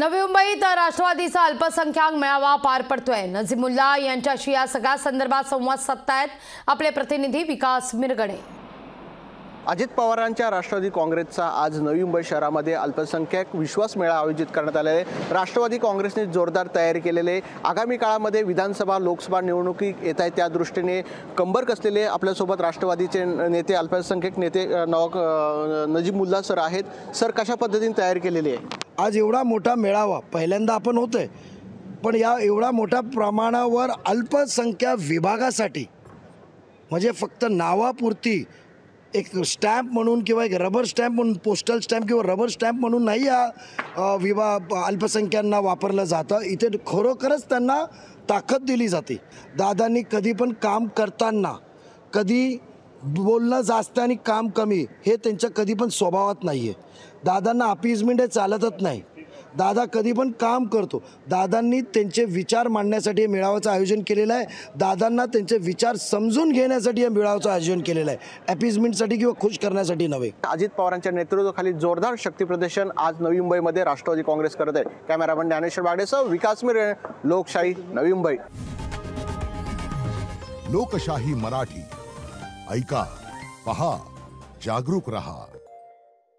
नवी मुंबईत राष्ट्रवादीचा अल्पसंख्याक मेळावा पार पडतोय। नजीमुल्ला यांच्याशी या सगळ्या संदर्भात संवाद साधतायत आपले प्रतिनिधी विकास मिरगणे। अजित पवारांच्या राष्ट्रवादी काँग्रेसचा आज नवी मुंबई शहरामध्ये अल्पसंख्याक विश्वास मेळावा आयोजित करण्यात आलेला आहे। राष्ट्रवादी काँग्रेसने जोरदार तयारी केलेली आहे। आगामी काळामध्ये विधानसभा लोकसभा निवडणुकी येत आहेत, त्या दृष्टीने कंबर कसलेले आपल्यासोबत राष्ट्रवादीचे नेते अल्पसंख्याक नेते नजीमुल्ला सर आहेत। सर, कशा पद्धतीने तयारी केलेली आहे? आज एवढा मोठा मेळावा पहिल्यांदा आपण होतोय, पण या एवढा मोठ्या प्रमाणावर अल्पसंख्याक विभागासाठी म्हणजे फक्त नावापुरती एक स्टॅम्प म्हणून किंवा एक रबर स्टॅम्प म्हणून, पोस्टल स्टॅम्प किंवा रबर स्टॅम्प म्हणून नाही या अल्पसंख्यांना वापरलं जातं। इथे खरोखरच त्यांना ताकद दिली जाते। दादांनी कधी पण काम करताना कधी बोलणं जास्त आणि काम कमी हे त्यांच्या कधी पण स्वभावात नाही आहे। दादांना अपीजमेंट हे चालतच नाही। दादा कधी पण काम करतो। दादांनी त्यांचे विचार मांडण्यासाठी मेळाव्याचं आयोजन केलेलं आहे। दादांना त्यांचे विचार समजून घेण्यासाठी या मेळाव्याचं आयोजन केलेलं आहे, अपीजमेंटसाठी किंवा खुश करण्यासाठी नव्हे। अजित पवारांच्या नेतृत्वाखाली जोरदार शक्ती प्रदर्शन आज नवी मुंबईमध्ये राष्ट्रवादी काँग्रेस करत आहे। कॅमेरामन ज्ञानेश्वर बागडेसह विकास मिरगणे, लोकशाही, नवी मुंबई। लोकशाही मराठी ऐका, पहा, जागरूक रहा।